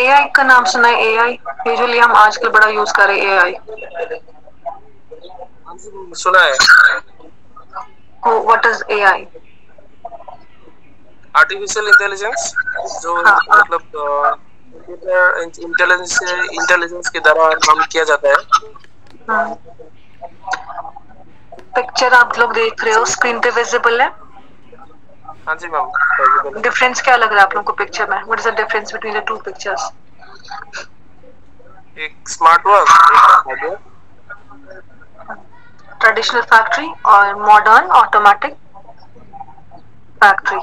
AI का नाम सुना है? एआई यूजुअली हम आजकल बड़ा यूज कर रहे हैं एआई। सुना है। What is AI? Artificial intelligence, जो हाँ। मतलब कंप्यूटर इंटेलिजेंस के द्वारा काम किया जाता है। पिक्चर आप लोग देख रहे हो स्क्रीन पे विजिबल है? हाँ जी मैम, पॉसिबल है। डिफरेंस क्या लग रहा है आप लोगों को पिक्चर में? What is the difference between the two pictures? एक स्मार्ट वर्क, एक हार्डवेयर। ट्रेडिशनल फैक्ट्री और मॉडर्न ऑटोमेटिक फैक्ट्री।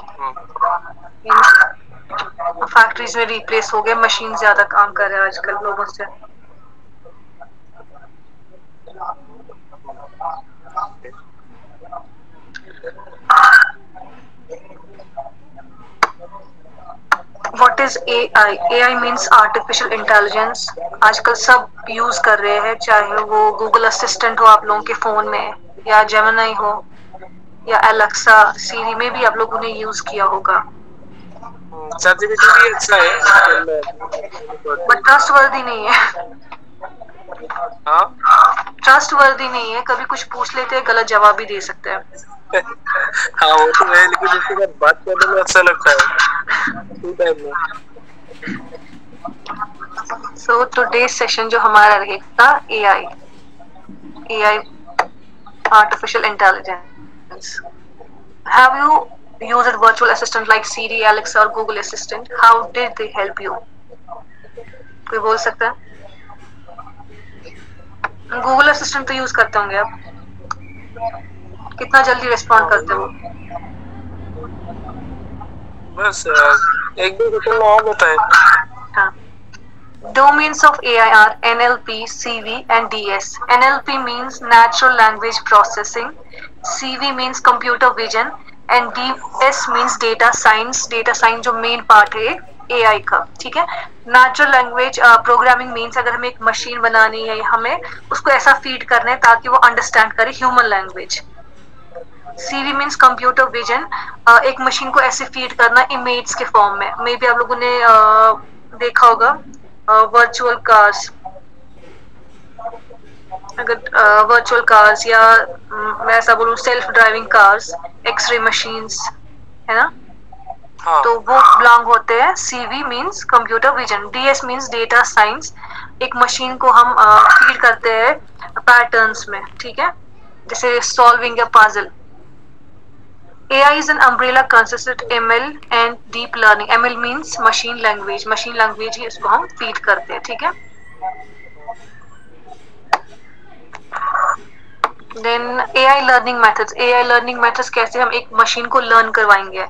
फैक्ट्रीज में रिप्लेस हो गए, मशीन ज्यादा काम कर रहे हैं आजकल लोगों से। What is AI? AI means artificial intelligence. आजकल सब यूज कर रहे हैं, चाहे वो गूगल असिस्टेंट हो आप लोगों के फोन में, या जेमिनी हो, या एलेक्सा, सीरी में भी आप लोगों ने यूज किया होगा। ChatGPT भी अच्छा है आजकल। बट ट्रस्टवर्दी नहीं है। हाँ। ट्रस्टवर्दी नहीं है, कभी कुछ पूछ लेते हैं, गलत जवाब भी दे सकते हैं। हाँ वो तो है, लेकिन उसके साथ बात करने में अच्छा लगता है फ्री टाइम में। सो टुडे सेशन जो हमारा रहेगा AI, AI artificial intelligence. Have you used virtual assistant like Siri, Alexa or Google Assistant? How did they help you? कोई बोल सकता है? गूगल असिस्टेंट तो यूज करते होंगे आप, कितना जल्दी रिस्पॉन्ड करते हो? बस एक दो सेकंड में आ जाता है। हाँ। Domains of AI are NLP, CV and DS. NLP means Natural Language Processing, CV means Computer Vision and DS means Data Science. Data Science जो मेन पार्ट है AI का, ठीक है। नेचुरल लैंग्वेज प्रोग्रामिंग मीन्स अगर हमें एक machine बनानी है, हमें उसको ऐसा फीड करना है ताकि वो अंडरस्टैंड करे human language. CV means computer vision, एक मशीन को ऐसे फीड करना इमेज के फॉर्म में। मे बी आप लोगों ने देखा होगा वर्चुअल कार्स, अगर वर्चुअल कार्स या मैं ऐसा बोलूँ self driving cars, X-ray machines, है ना? हाँ। तो वो बिलोंग होते हैं। CV means computer vision, DS means data science, एक मशीन को हम फीड करते हैं पैटर्न्स में, ठीक है, जैसे solving a puzzle. AI is an umbrella consisted ML and deep learning. ML means machine language. Machine language ही इसको हम feed करते हैं, ठीक है। Then AI learning methods. AI learning methods कैसे हम एक मशीन को लर्न करवाएंगे?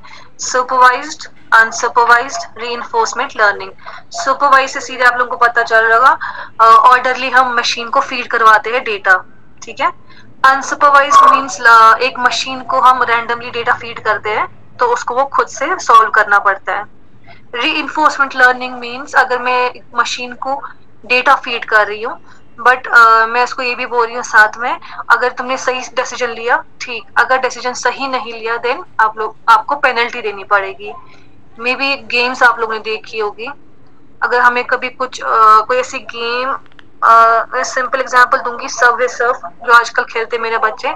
Supervised, unsupervised, reinforcement learning. Supervised से सीधे आप लोगों को पता चल रहा ऑर्डरली हम मशीन को फीड करवाते हैं डेटा, ठीक है। अनसुपरवाइज्ड मीन्स एक मशीन को हम रैंडमली डेटा फीड करते हैं तो उसको वो खुद से सॉल्व करना पड़ता है। रीइंफोर्समेंट लर्निंग मीन्स अगर मैं एक मशीन को डेटा फीड कर रही हूँ बट मैं इसको ये भी बोल रही हूँ साथ में, अगर तुमने सही डिसीजन लिया ठीक, अगर डिसीजन सही नहीं लिया देन आपको पेनल्टी देनी पड़ेगी। मे बी गेम्स आप लोगों ने देखी होगी, अगर हमें कभी कुछ कोई ऐसी गेम, मैं सिंपल एग्जांपल दूंगी, सबवे सर्फ जो आजकल खेलते मेरे बच्चे,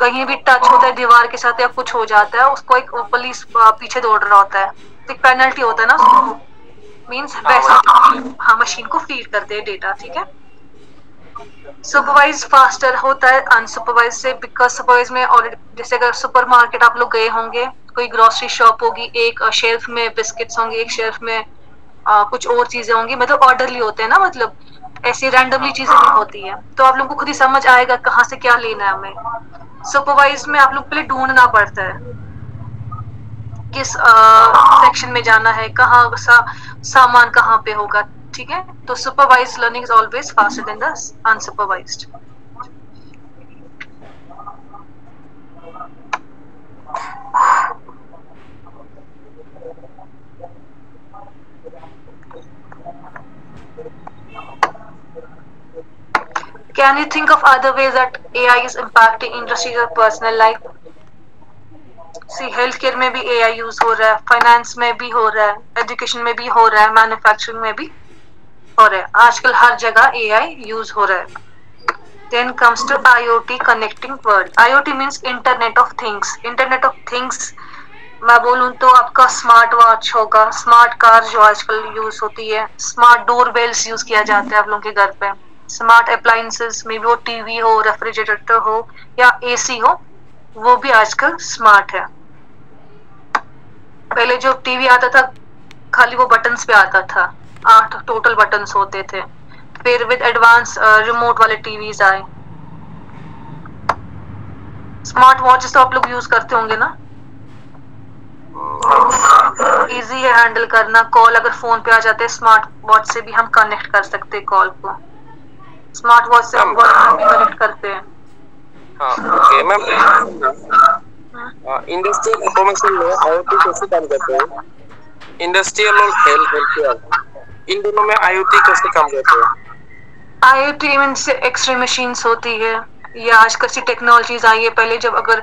कहीं भी टच होता है दीवार के साथ या कुछ हो जाता है, उसको एक पुलिस पीछे दौड़ रहा होता है, तो एक पेनल्टी होता है ना उसको, मीन्स वैसे हाँ मशीन को फीड करते हैं डेटा, ठीक है। सुपरवाइज फास्टर होता है अनसुपरवाइज से, बिकॉज सुपरवाइज में ऑलरेडी, जैसे अगर सुपर मार्केट आप लोग गए होंगे, कोई ग्रोसरी शॉप होगी, एक शेल्फ में बिस्किट्स होंगे, एक शेल्फ में कुछ और चीजें होंगी, मतलब ऑर्डरली होते हैं ना, मतलब ऐसी रैंडमली चीजें नहीं होती है, तो आप लोगों को खुद ही समझ आएगा कहाँ से क्या लेना है हमें। सुपरवाइज में आप लोग पहले ढूंढना पड़ता है किस सेक्शन में जाना है, कहाँ सामान कहाँ पे होगा, ठीक है। तो supervise learning is always faster than the unsupervised. Can you think of other ways that AI is impacting industries or personal life? See health care में भी एआई यूज हो रहा है, फाइनेंस में भी हो रहा है, एजुकेशन में भी हो रहा है, मैन्युफैक्चरिंग में भी हो रहा है। आजकल हर जगह एआई यूज हो रहा है। Then comes to IoT, connecting world. IoT means Internet of Things. Internet of Things मैं बोलूँ तो आपका स्मार्ट वॉच होगा, स्मार्ट कार जो आजकल यूज होती है, स्मार्ट डोर बेल्स यूज किया जाता है आप लोगों के घर पे, स्मार्ट अप्लायंसेस में भी वो टीवी हो, रेफ्रिजरेटर हो या एसी हो, वो भी आजकल स्मार्ट है। पहले जो टीवी आता था खाली वो बटन्स पे आता था, 8 टोटल बटन्स होते थे। फिर विद एडवांस रिमोट वाले टीवीज आए। स्मार्ट वॉचेस तो आप लोग यूज करते होंगे ना, इजी है हैंडल करना। कॉल अगर फोन पे आ जाते हैं, स्मार्ट वॉच से भी हम कनेक्ट कर सकते हैं कॉल को। स्मार्ट वॉच से हम व्हाट्सएप भी कनेक्ट करते हैं। हाँ ओके मैम, इंडस्ट्रियल ऑटोमेशन में आईओटी कैसे काम करते हैं? इंडस्ट्रियल और हेल्थ केयर, इन दोनों में आईओटी कैसे काम करते हैं? आईओटी मींस एक्सरे मशीन्स होती है या आज कैसी टेक्नोलॉजीज आई है। पहले जब अगर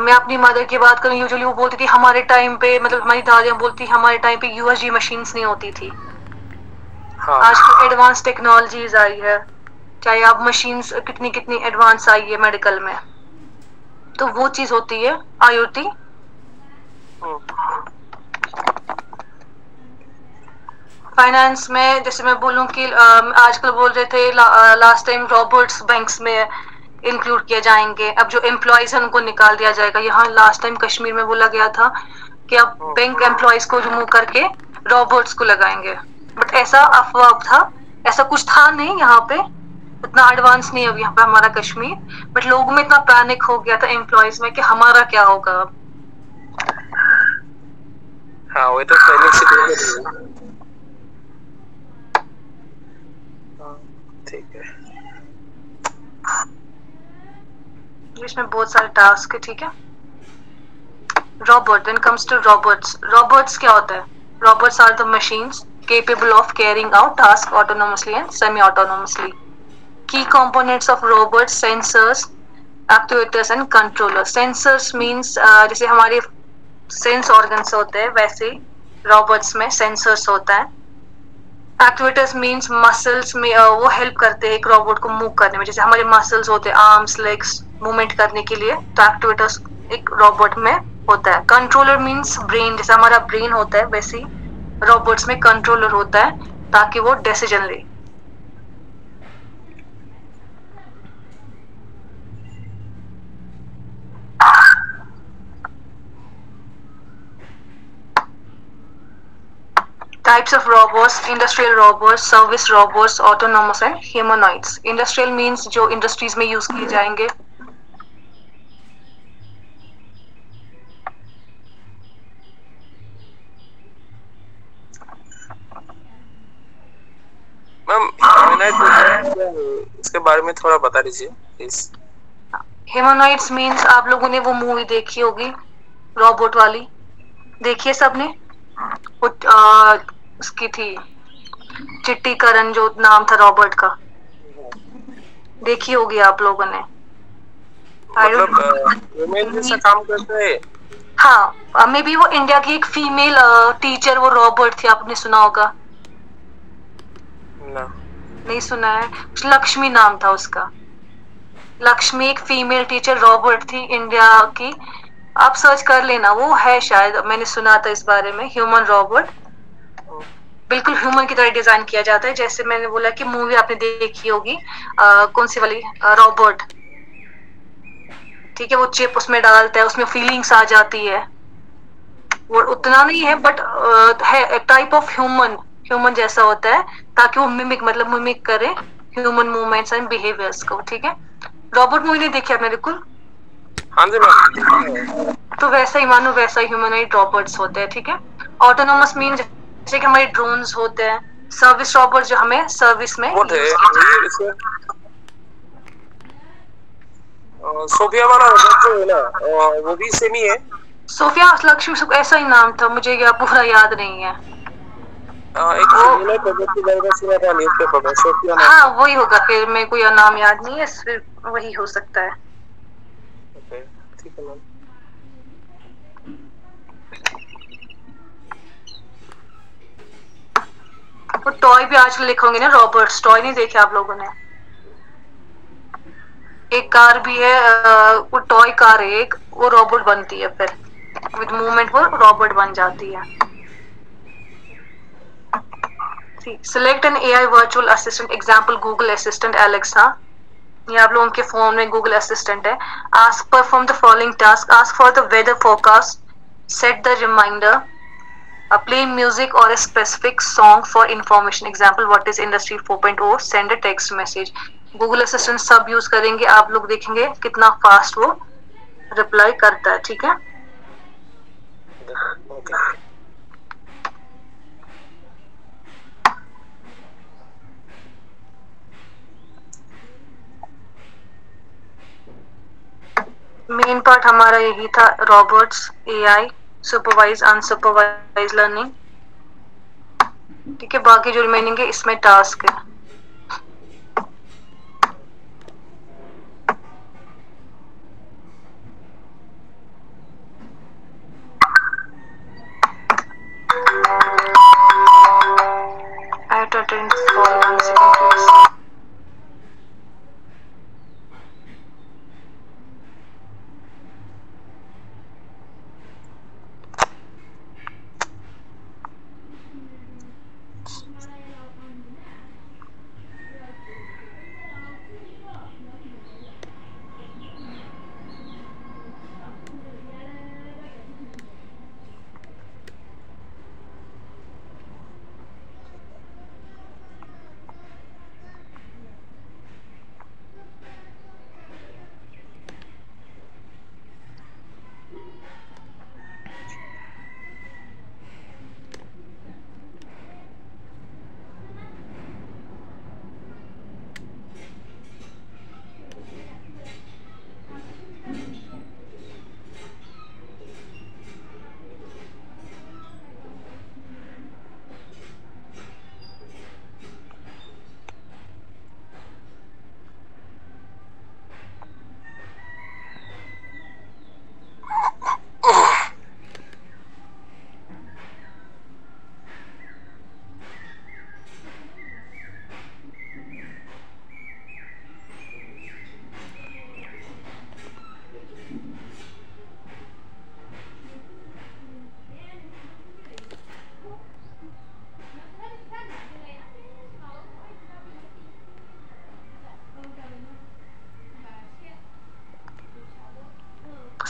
मैं अपनी मदर की बात करूं, यूजुअली वो बोलती थी हमारे टाइम पे, मतलब हमारी दादियां बोलती हमारे टाइम पे यूएसजी मशीन्स नहीं होती थी। हाँ। आजकल एडवांस टेक्नोलॉजीज आई है, चाहे आप मशीन्स कितनी कितनी एडवांस आई है मेडिकल में, तो वो चीज होती है आईओटी। फाइनेंस में जैसे मैं बोलूं कि आजकल बोल रहे थे लास्ट टाइम रोबोट्स बैंक्स में इंक्लूड किए जाएंगे। अब जो एम्प्लॉयज है उनको निकाल दिया जाएगा। यहाँ लास्ट टाइम कश्मीर में बोला गया था कि अब बैंक एम्प्लॉयज को रिमूव करके रोबोट्स को लगाएंगे, बट ऐसा अफवाह था, ऐसा कुछ था नहीं। यहाँ पे इतना एडवांस नहीं है यहाँ पे हमारा कश्मीर, बट लोगों में इतना पैनिक हो गया था एम्प्लॉयज में कि हमारा क्या होगा अब। हाँ वो तो पैनिक सिचुएशन है। ठीक है, इसमें बहुत सारे टास्क है। ठीक है, robot, then comes to robots. Robots क्या होता है? Robots are the machines capable of carrying out tasks autonomously and semi-autonomously. Key components of robots: sensors, actuators and controllers. Sensors means जैसे हमारे सेंस ऑर्गन्स होते हैं, वैसे रोबोट्स में sensors होता है। एक्चुएटर्स मीन्स मसल्स में वो हेल्प करते हैं एक रोबोट को मूव करने में, जैसे हमारे मसल्स होते हैं आर्म्स लेग्स मूवमेंट करने के लिए, तो एक्चुएटर्स एक रोबोट में होता है। कंट्रोलर मीन्स ब्रेन, जैसे हमारा ब्रेन होता है वैसे ही रोबोट्स में कंट्रोलर होता है ताकि वो डिसीजन ले। Types of robots: industrial robots, service robots, autonomous and humanoids. Industrial means जो इंडस्ट्रीज में यूज किए जाएंगे। मैम इसके बारे में थोड़ा बता दीजिए प्लीज। ह्यूमनॉइड्स मीन्स आप लोगों ने वो मूवी देखी होगी रोबोट वाली, देखिए सबने, उसकी थी चिट्टी करण जो नाम था रोबोट का, देखी होगी आप लोगों ने। मतलब जैसा काम करते हैं। हाँ, मे बी वो इंडिया की एक फीमेल टीचर वो रोबोट थी, आपने सुना होगा। नहीं सुना है? लक्ष्मी नाम था उसका। लक्ष्मी एक फीमेल टीचर रोबोट थी इंडिया की, आप सर्च कर लेना, वो है शायद, मैंने सुना था इस बारे में। ह्यूमन रोबोट, बिल्कुल ह्यूमन की तरह डिजाइन किया जाता है, जैसे मैंने बोला कि मूवी आपने देखी होगी कौन सी वाली, रोबोट। ठीक है, वो चिप उसमें डालता है, उसमें फीलिंग्स आ जाती है। वो उतना नहीं है बट है टाइप ऑफ ह्यूमन, ह्यूमन जैसा होता है, ताकि वो मिमिक करे ह्यूमन मूवमेंट्स एंड बिहेवियर्स को। ठीक है, रोबोट मूवी नहीं देखी आपने? बिल्कुल। हाँ जी मैम। तो वैसा ही मानो, वैसा ही ह्यूमनॉइड रोबोट्स होते हैं। ठीक है, ऑटोनोमस मीन जैसे कि हमारे ड्रोन्स होते हैं। सर्विस रोबोट जो हमें सर्विस में सोफिया वाला रोबोट जो है ना, वो भी सेम ही है। सोफिया लक्ष्मी ऐसा ही नाम था, मुझे क्या पूरा याद नहीं है। एक सिमिलर प्रोजेक्ट के बारे में सुना था न्यूज़पेपर में, सोफिया नाम। हाँ वही होगा फिर, मेरे को यह नाम याद नहीं है, फिर वही हो सकता है। ओके ठीक है मैम। वो टॉय भी आजकल लिखे होंगे ना, रॉबर्ट्स टॉय नहीं देखे आप लोगों ने? एक कार भी है, वो टॉय कार है एक, वो रोबोट बनती है, फिर विद मूवमेंट वो रोबोट बन जाती है। Select an AI virtual assistant, example Google assistant, Alexa. ये आप लोगों के फोन में गूगल असिस्टेंट है। Ask perform the following task, ask for the weather forecast, set the reminder, play music or a specific song for information, example what is industry 4.0, send a text message। Google assistant sub use करेंगे, आप लोग देखेंगे कितना fast वो reply करता है। ठीक है, मेन पार्ट हमारा यही था, robots, AI, supervise unsupervise learning. ठीक है, बाकी जो रिमेनिंग है इसमें टास्क है। I have to attend this call, 1 second please।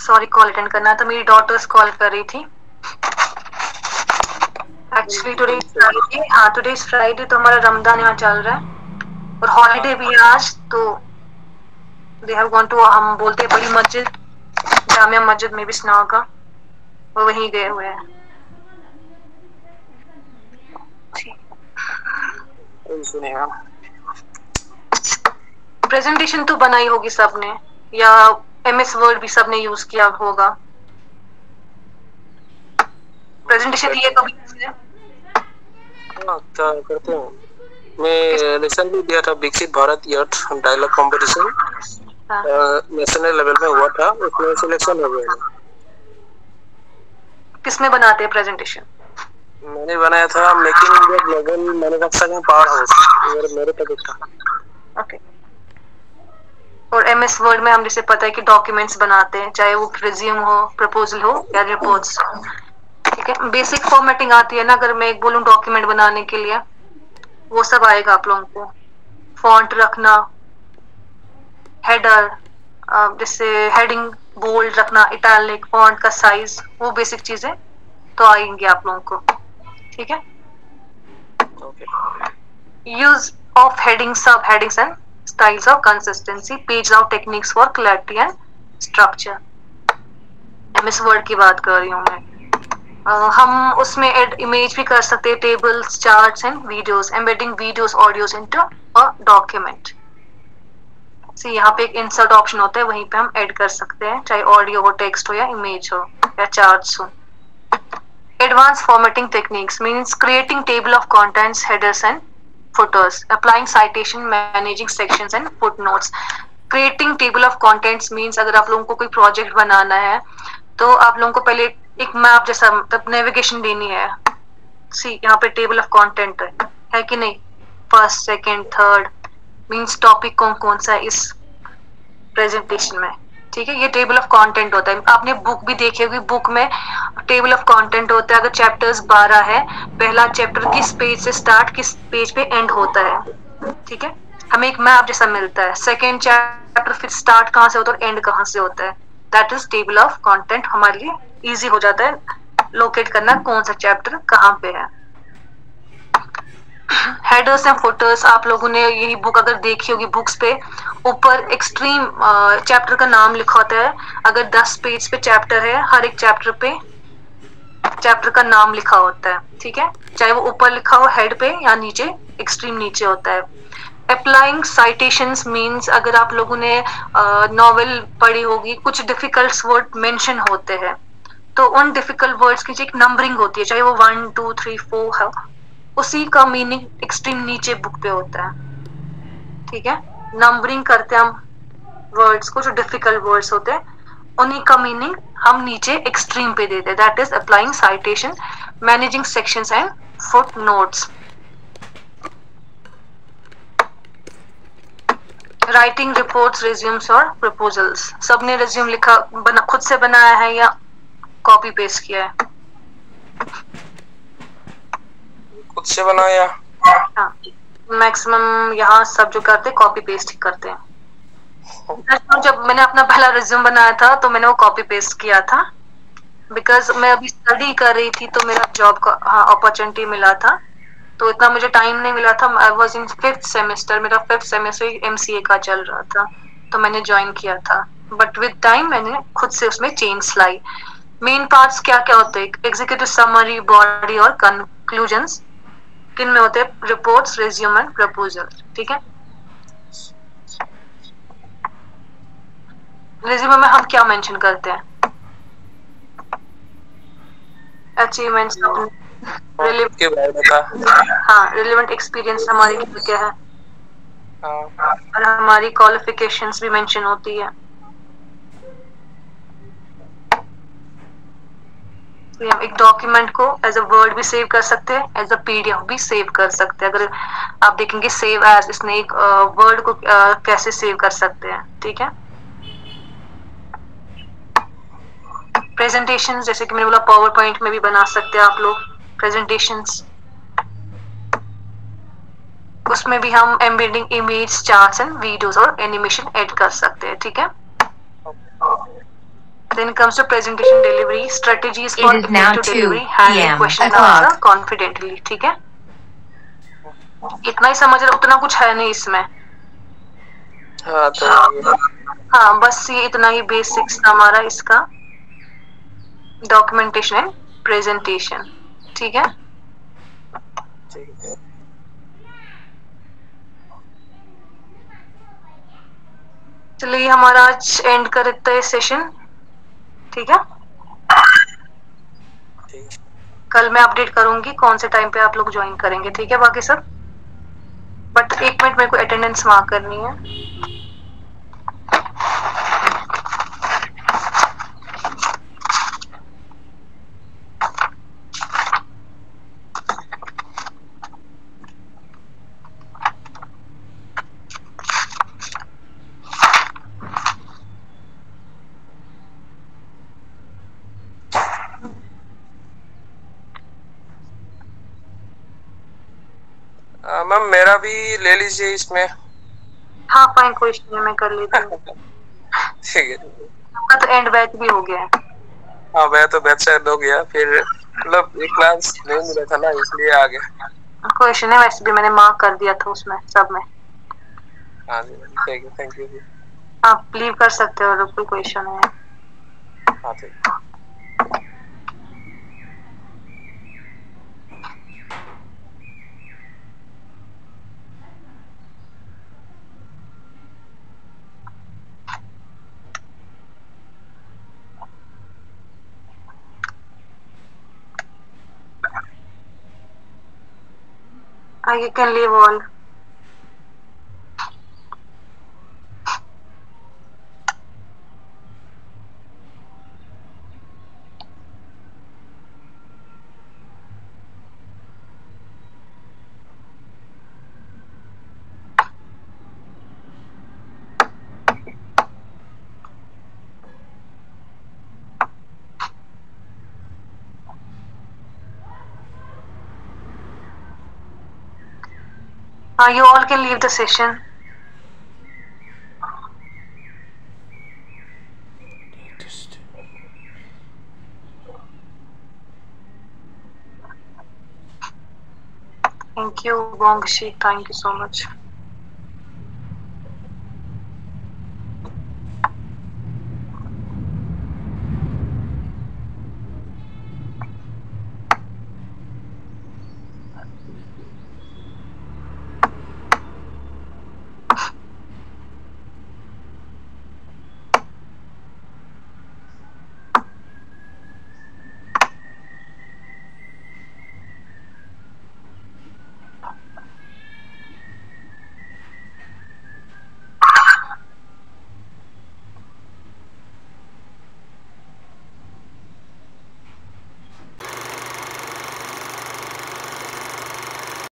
Sorry, call attend करना था, मेरी डॉटर्स कॉल कर रही थी। एक्चुअली टुडे फ्राइडे, हाँ टुडे इज फ्राइडे, तो हमारा रमजान यहाँ चल रहा है और हॉलीडे भी है आज, तो दे हैव गॉन टू, हम बोलते हैं बड़ी मस्जिद, जामिया मस्जिद में भी स्नाह का, वो वहीं गए हुए हैं। प्रेजेंटेशन तो बनाई होगी सबने, या एमएस वर्ड भी सबने यूज किया होगा। प्रेजेंटेशन दिए कभी? करते हैं, मैं लेसन भी दिया था, विकसित भारत यथ डायलॉग कंपटीशन, नेशनल लेवल में हुआ था, उसमें सिलेक्शन हो गया। किसमें बनाते हैं प्रेजेंटेशन? मैंने बनाया था making India global manufacturing power house, मेरे तक था। ओके, और एमएस वर्ड में हम जैसे पता है कि डॉक्यूमेंट्स बनाते हैं, चाहे वो रिज्यूम हो, प्रपोजल हो या रिपोर्ट्स। ठीक है, बेसिक फॉर्मेटिंग आती है ना, अगर मैं एक बोलूं डॉक्यूमेंट बनाने के लिए, वो सब आएगा आप लोगों को। फॉन्ट रखना, हेडर, जैसे हेडिंग बोल्ड रखना, इटैलिक, फॉन्ट का साइज, वो बेसिक चीजें तो आएंगी आप लोगों को। ठीक है, यूज ऑफ हेडिंग, सब headings and styles of consistency, page layout techniques for clarity and structure। MS Word की बात कर रही हूँ मैं। हम उसमें ऐड इमेज भी कर सकते हैं, tables, charts and videos, embedding videos, audios into a document. यहाँ पे एक इंसर्ट ऑप्शन होता है, वहीं पे हम ऐड कर सकते हैं, चाहे ऑडियो हो, टेक्स्ट हो या इमेज हो या चार्ट्स हो। Advanced formatting techniques means creating table of contents, headers and footers, applying citation, managing sections and footnotes. Creating table of contents means अगर आप लोगों को कोई प्रोजेक्ट बनाना है तो आप लोगों को पहले एक मैप जैसा मतलब नेविगेशन देनी है। सी यहाँ पे टेबल ऑफ कंटेंट है कि नहीं, first second third means topic कौन कौन सा है इस प्रेजेंटेशन में, ठीक है। ये टेबल ऑफ कंटेंट होता है। आपने बुक भी देखी होगी, बुक में टेबल ऑफ कंटेंट होता है। अगर चैप्टर्स 12 है, पहला चैप्टर किस पेज से स्टार्ट किस पेज पे एंड होता है, ठीक है। हमें एक मैप जैसा मिलता है। सेकेंड चैप्टर फिर स्टार्ट कहाँ से होता है और एंड कहाँ से होता है, that is table of content. हमारे लिए इजी हो जाता है लोकेट करना कौन सा चैप्टर कहाँ पे है। हेडर्स एंड फुटर्स, आप लोगों ने यही बुक अगर देखी होगी, बुक्स पे ऊपर एक्सट्रीम चैप्टर का नाम लिखा होता है। अगर 10 पेज पे चैप्टर है, हर एक चैप्टर पे चैप्टर का नाम लिखा होता है, ठीक है। चाहे वो ऊपर लिखा हो हेड पे या नीचे एक्सट्रीम नीचे होता है। अप्लाइंग साइटेशंस मींस अगर आप लोगों ने नॉवेल पढ़ी होगी, कुछ डिफिकल्ट वर्ड मेंशन होते हैं तो उन डिफिकल्ट वर्ड्स की एक नंबरिंग होती है, चाहे वो 1 2 3 4 है, उसी का मीनिंग एक्सट्रीम नीचे बुक पे होता है, ठीक है। नंबरिंग करते हैं हम वर्ड्स को, जो डिफिकल्ट वर्ड्स होते हैं उन्हीं का मीनिंग हम नीचे एक्सट्रीम पे देते हैं, that is applying citation, managing sections and foot notes. Writing reports, resumes और प्रपोजल्स। सबने रिज्यूम लिखा खुद से बनाया है या कॉपी पेस्ट किया है? खुद से बनाया। हाँ, मैक्सिमम यहाँ सब जो करते हैं कॉपी पेस्ट ही करते हैं। जब मैंने अपना पहला रिज्यूम बनाया था तो मैंने वो कॉपी पेस्ट किया था, बिकॉज मैं अभी स्टडी कर रही थी तो मेरा जॉब का अपॉर्चुनिटी मिला था, तो इतना मुझे टाइम नहीं मिला था। I was in 5th semester, मेरा 5th सेमेस्टर एमसीए का चल रहा था तो मैंने ज्वाइन किया था, बट विद टाइम मैंने खुद से उसमें चेंज लाई। मेन पार्ट्स क्या क्या होते हैं? एग्जीक्यूटिव समरी, बॉडी और कंक्लूजन्स किन में होते हैं? रिपोर्ट्स, रिज्यूम एंड प्रपोजल, ठीक है। रिज्यूम में हम क्या मेंशन करते हैं? अचीवमेंट्स, हाँ, रिलेवेंट एक्सपीरियंस हमारी क्या है, और हमारी क्वालिफिकेशंस भी मेंशन होती है। हम एक डॉक्यूमेंट को एज अ वर्ड भी सेव कर सकते हैं, एज अ पीडीएफ भी सेव कर सकते हैं। अगर आप देखेंगे सेव एज, इसने एक वर्ड को कैसे सेव कर सकते हैं, ठीक है। प्रेजेंटेशन, जैसे कि मैंने बोला पावर पॉइंट में भी बना सकते हैं आप लोग प्रेजेंटेशंस, उसमें भी हम embedding image, charts and videos और एनिमेशन ऐड कर सकते हैं, ठीक है। Then comes to presentation delivery strategies for effective delivery, handling question and answer confidently, ठीक है। इतना ही समझ रहे, उतना कुछ है नहीं इसमें। हाँ, बस ये इतना ही बेसिक्स हमारा इसका डॉक्यूमेंटेशन एंड प्रेजेंटेशन, ठीक है। चलिए हमारा आज एंड करते हैं सेशन, ठीक है। कल मैं अपडेट करूंगी कौन से टाइम पे आप लोग ज्वाइन करेंगे, ठीक है। बाकी सब, बट 1 मिनट मेरे को अटेंडेंस मार्क करनी है। मैम मेरा भी ले लीजिए इसमें। हाँ फाइन, कोई इशू नहीं, मैं कर लेती हूँ। ठीक है। आपका तो एंड बैच भी हो गया है। हाँ, मैं तो बैच शायद हो गया, फिर मतलब एक क्लास नहीं मिला था ना, इसलिए आ गया। कोई इशू नहीं, वैसे भी मैंने मार्क कर दिया था उसमें सब में। हाँ जी, ठीक है, थैंक यू। आप लीव कर सकते हो, कोई इशू नहीं है। हाँ ठीक। You can leave all. You all can leave the session. Thank you, Bongshi. Thank you so much.